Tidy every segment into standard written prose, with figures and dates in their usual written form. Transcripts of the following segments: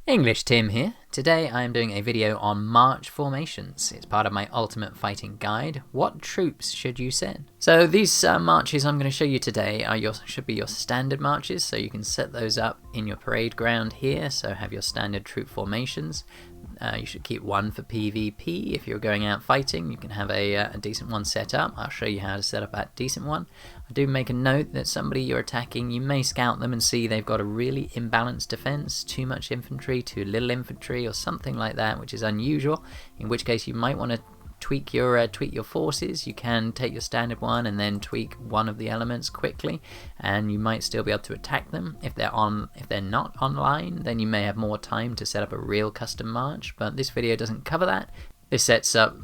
EnglishTim here. Today I am doing a video on march formations. It's part of my ultimate fighting guide. What troops should you send? So these marches I'm going to show you today should be your standard marches, so you can set those up in your parade ground here, so have your standard troop formations. You should keep one for PvP. If you're going out fighting, you can have a decent one set up. I'll show you how to set up that decent one. I do make a note that somebody you're attacking, you may scout them and see they've got a really imbalanced defense, too much infantry, too little infantry, or something like that, which is unusual, in which case you might want to tweak your forces. You can take your standard one and then tweak one of the elements quickly, and you might still be able to attack them. If they're not online, then you may have more time to set up a real custom march, but this video doesn't cover that. This sets up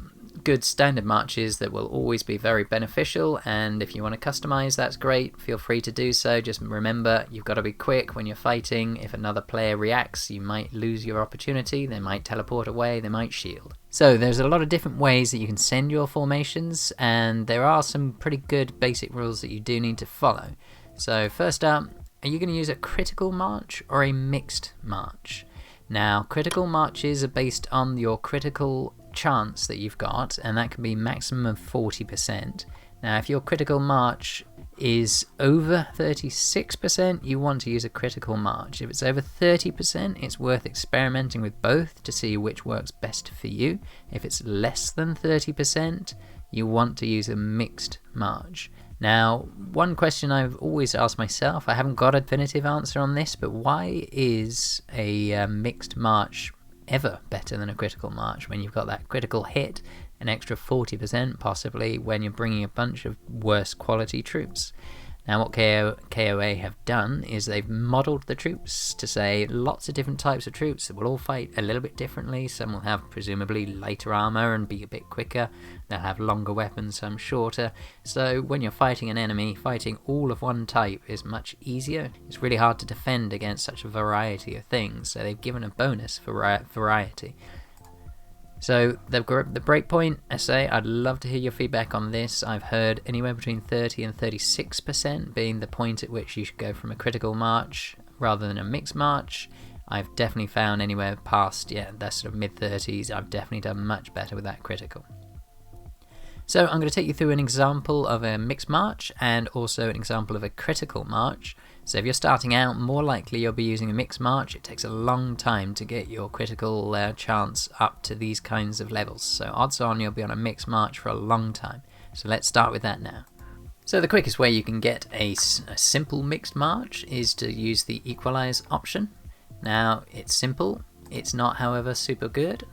good standard marches that will always be very beneficial, and if you want to customize, that's great, feel free to do so. Just remember, you've got to be quick when you're fighting. If another player reacts, you might lose your opportunity. They might teleport away, they might shield. So there's a lot of different ways that you can send your formations, and there are some pretty good basic rules that you do need to follow. So first up, are you going to use a critical march or a mixed march? Now, critical marches are based on your critical chance that you've got, and that can be maximum of 40%. Now, if your critical march is over 36%, you want to use a critical march. If it's over 30%, it's worth experimenting with both to see which works best for you. If it's less than 30%, you want to use a mixed march. Now, one question I've always asked myself, I haven't got a definitive answer on this, but why is a mixed march ever better than a critical march when you've got that critical hit, an extra 40% possibly when you're bringing a bunch of worse quality troops? Now, what KOA have done is they've modeled the troops to say lots of different types of troops that will all fight a little bit differently. Some will have presumably lighter armor and be a bit quicker. They'll have longer weapons, some shorter. So when you're fighting an enemy, fighting all of one type is much easier. It's really hard to defend against such a variety of things, so they've given a bonus for variety. So the breakpoint, I say, I'd love to hear your feedback on this. I've heard anywhere between 30 and 36% being the point at which you should go from a critical march rather than a mixed march. I've definitely found anywhere past, that sort of mid-30s, I've definitely done much better with that critical. So I'm going to take you through an example of a mixed march and also an example of a critical march. So if you're starting out, more likely you'll be using a mixed march. It takes a long time to get your critical chance up to these kinds of levels. So odds on you'll be on a mixed march for a long time. So let's start with that now. So the quickest way you can get a simple mixed march is to use the equalize option. Now, it's simple. It's not, however, super good.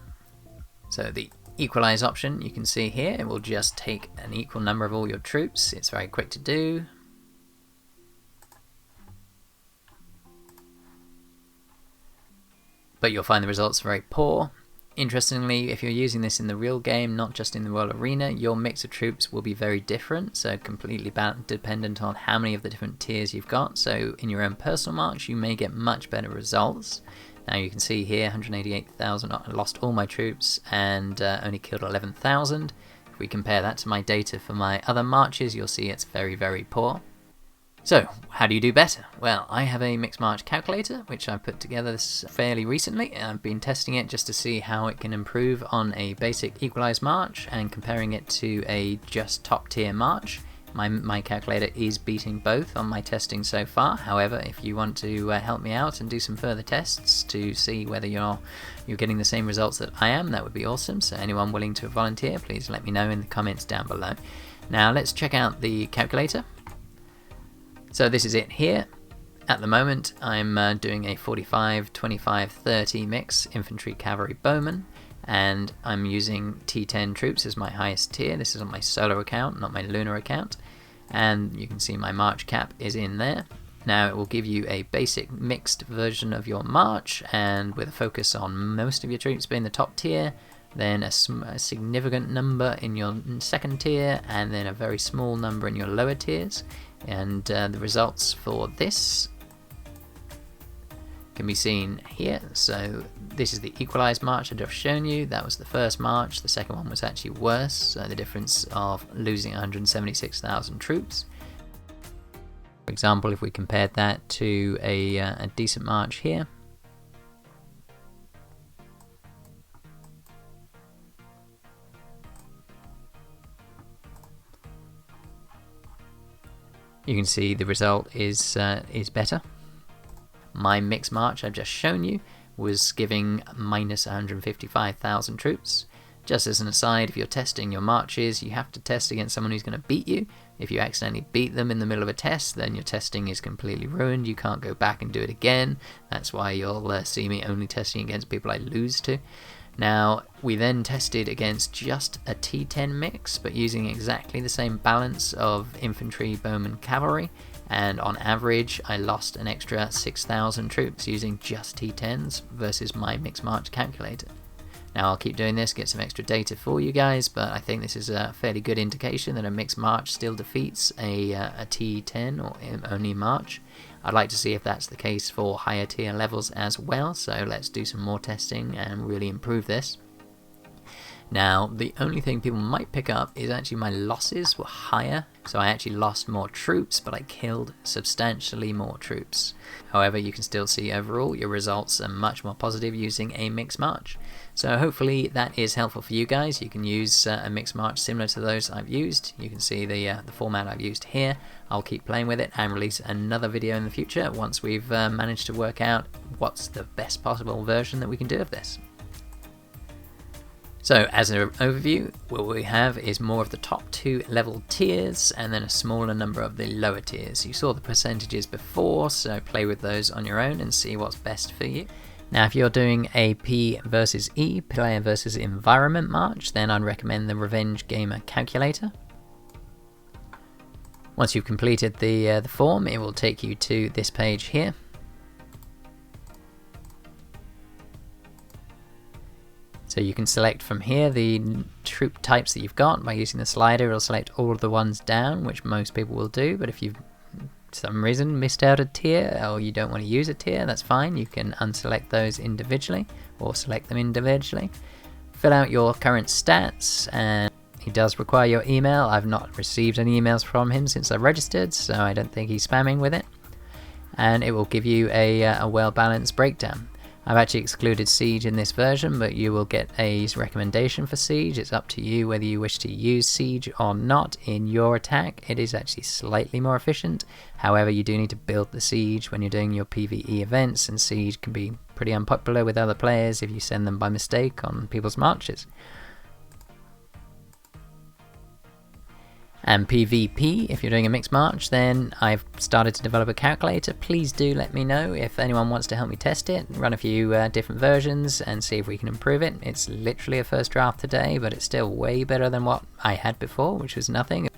So the equalize option, you can see here, it will just take an equal number of all your troops. It's very quick to do. But you'll find the results very poor. Interestingly, if you're using this in the real game, not just in the World Arena, your mix of troops will be very different, so completely dependent on how many of the different tiers you've got. So in your own personal march, you may get much better results. Now you can see here, 188,000, I lost all my troops and only killed 11,000. If we compare that to my data for my other marches, you'll see it's very, very poor. So, how do you do better? Well, I have a mixed march calculator, which I put together fairly recently. I've been testing it just to see how it can improve on a basic equalized march and comparing it to a just top tier march. My calculator is beating both on my testing so far. However, if you want to help me out and do some further tests to see whether you're getting the same results that I am, that would be awesome. So anyone willing to volunteer, please let me know in the comments down below. Now let's check out the calculator. So this is it here. At the moment I'm doing a 45, 25, 30 mix, infantry, cavalry, bowmen, and I'm using T10 troops as my highest tier. This is on my solo account, not my Lunar account, and you can see my march cap is in there. Now it will give you a basic mixed version of your march, and with a focus on most of your troops being the top tier, then a significant number in your second tier, and then a very small number in your lower tiers. And the results for this can be seen here. So this is the equalized march I've just shown you. That was the first march. The second one was actually worse. So the difference of losing 176,000 troops. For example, if we compared that to a decent march here, you can see the result is better. My mixed march I've just shown you was giving minus 155,000 troops. Just as an aside, if you're testing your marches, you have to test against someone who's going to beat you. If you accidentally beat them in the middle of a test, then your testing is completely ruined. You can't go back and do it again. That's why you'll see me only testing against people I lose to. Now, we then tested against just a T10 mix, but using exactly the same balance of infantry, bowmen, cavalry, and on average I lost an extra 6,000 troops using just T10s versus my mixed march calculator. Now I'll keep doing this, get some extra data for you guys, but I think this is a fairly good indication that a mixed march still defeats a T10 or only march. I'd like to see if that's the case for higher tier levels as well, so let's do some more testing and really improve this. Now, the only thing people might pick up is actually my losses were higher, so I actually lost more troops, but I killed substantially more troops. However, you can still see overall your results are much more positive using a mixed march. So hopefully that is helpful for you guys. You can use a mixed march similar to those I've used. You can see the format I've used here. I'll keep playing with it and release another video in the future once we've managed to work out what's the best possible version that we can do of this. So as an overview, what we have is more of the top 2 level tiers and then a smaller number of the lower tiers. You saw the percentages before, so play with those on your own and see what's best for you. Now if you're doing a P versus E, player versus environment march, then I'd recommend the Revenge Gamer calculator. Once you've completed the form, it will take you to this page here. So you can select from here the troop types that you've got by using the slider. It'll select all of the ones down, which most people will do, but if you've for some reason missed out a tier or you don't want to use a tier, that's fine. You can unselect those individually or select them individually. Fill out your current stats, and he does require your email. I've not received any emails from him since I registered, so I don't think he's spamming with it. And it will give you a well-balanced breakdown. I've actually excluded Siege in this version, but you will get a recommendation for Siege. It's up to you whether you wish to use Siege or not in your attack. It is actually slightly more efficient. However, you do need to build the Siege when you're doing your PvE events, and Siege can be pretty unpopular with other players if you send them by mistake on people's marches. And PvP, if you're doing a mixed march, then I've started to develop a calculator. Please do let me know if anyone wants to help me test it, run a few different versions and see if we can improve it. It's literally a first draft today, but it's still way better than what I had before, which was nothing.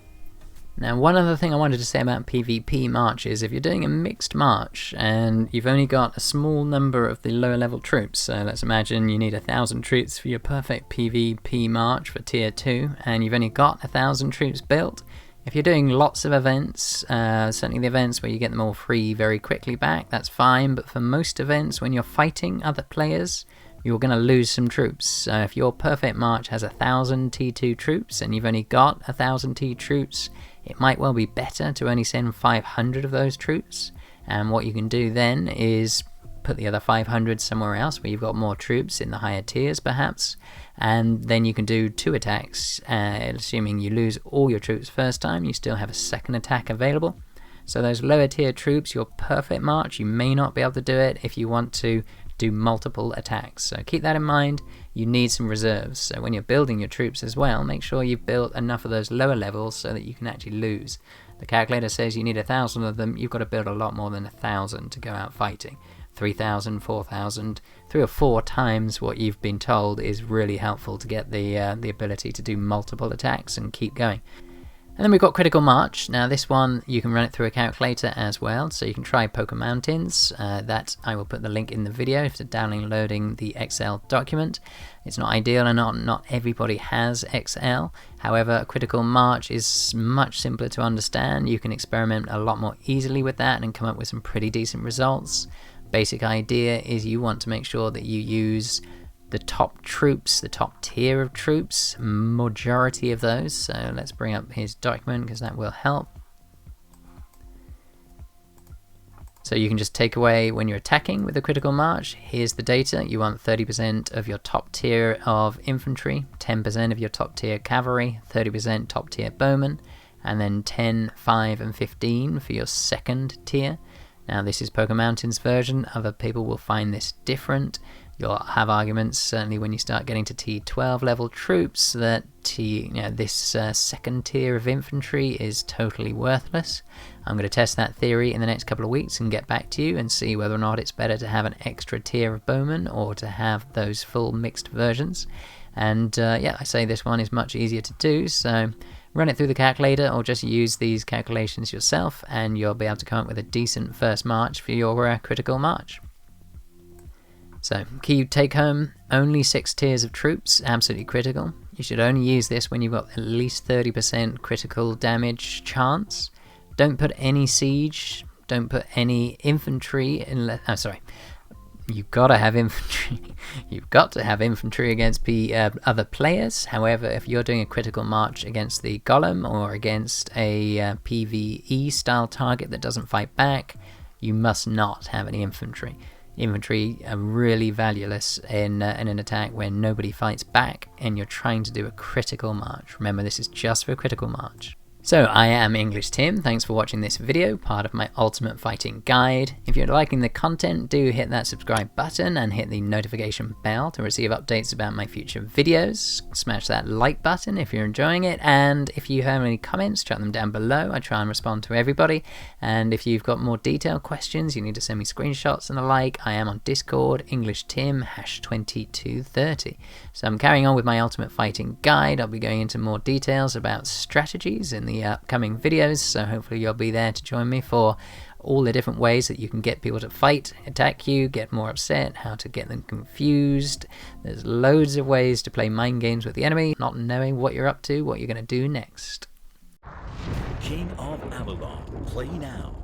Now, one other thing I wanted to say about PvP marches, if you're doing a mixed march and you've only got a small number of the lower level troops, so let's imagine you need 1,000 troops for your perfect PvP march for tier 2, and you've only got 1,000 troops built. If you're doing lots of events, certainly the events where you get them all free very quickly back, that's fine, but for most events when you're fighting other players, you're going to lose some troops. So if your perfect march has 1,000 T2 troops and you've only got 1,000 T troops, it might well be better to only send 500 of those troops. And what you can do then is put the other 500 somewhere else where you've got more troops in the higher tiers perhaps, and then you can do 2 attacks, assuming you lose all your troops first time, you still have a second attack available. So those lower tier troops, your perfect march, you may not be able to do it if you want to do multiple attacks. So keep that in mind, you need some reserves. So when you're building your troops as well, make sure you've built enough of those lower levels so that you can actually lose. The calculator says you need 1,000 of them, you've got to build a lot more than 1,000 to go out fighting. 3,000, 4,000, 3 or 4 times what you've been told is really helpful to get the ability to do multiple attacks and keep going. And then we've got Critical March. Now this one, you can run it through a calculator as well, so you can try PokeMountains. That I will put the link in the video for downloading the Excel document. It's not ideal and not everybody has Excel. However, Critical March is much simpler to understand. You can experiment a lot more easily with that and come up with some pretty decent results. Basic idea is you want to make sure that you use the top troops, the top tier of troops, majority of those. So let's bring up his document because that will help. So you can just take away when you're attacking with the Critical March. Here's the data. You want 30% of your top tier of infantry, 10% of your top tier cavalry, 30% top tier bowmen, and then 10, 5, and 15 for your second tier. Now this is PokeMountain's version, other people will find this different. You'll have arguments, certainly when you start getting to T12 level troops, that this second tier of infantry is totally worthless. I'm going to test that theory in the next couple of weeks and get back to you and see whether or not it's better to have an extra tier of bowmen or to have those full mixed versions. And yeah, I say this one is much easier to do, so run it through the calculator or just use these calculations yourself and you'll be able to come up with a decent first march for your critical march. So, key take home, only 6 tiers of troops, absolutely critical. You should only use this when you've got at least 30% critical damage chance. Don't put any siege, don't put any infantry, you've got to have infantry. You've got to have infantry against other players. However, if you're doing a critical march against the golem or against a PvE style target that doesn't fight back, you must not have any infantry. Infantry are really valueless in an attack where nobody fights back and you're trying to do a critical march. Remember, this is just for a critical march. So, I am EnglishTim, thanks for watching this video, part of my Ultimate Fighting Guide. If you're liking the content, do hit that subscribe button and hit the notification bell to receive updates about my future videos. Smash that like button if you're enjoying it, and if you have any comments, chuck them down below. I try and respond to everybody, and if you've got more detailed questions, you need to send me screenshots and the like, I am on Discord, EnglishTim, #2230. So I'm carrying on with my Ultimate Fighting Guide. I'll be going into more details about strategies in the upcoming videos, so hopefully you'll be there to join me for all the different ways that you can get people to fight, attack you, get more upset, how to get them confused. There's loads of ways to play mind games with the enemy, not knowing what you're up to, what you're going to do next. King of Avalon, play now.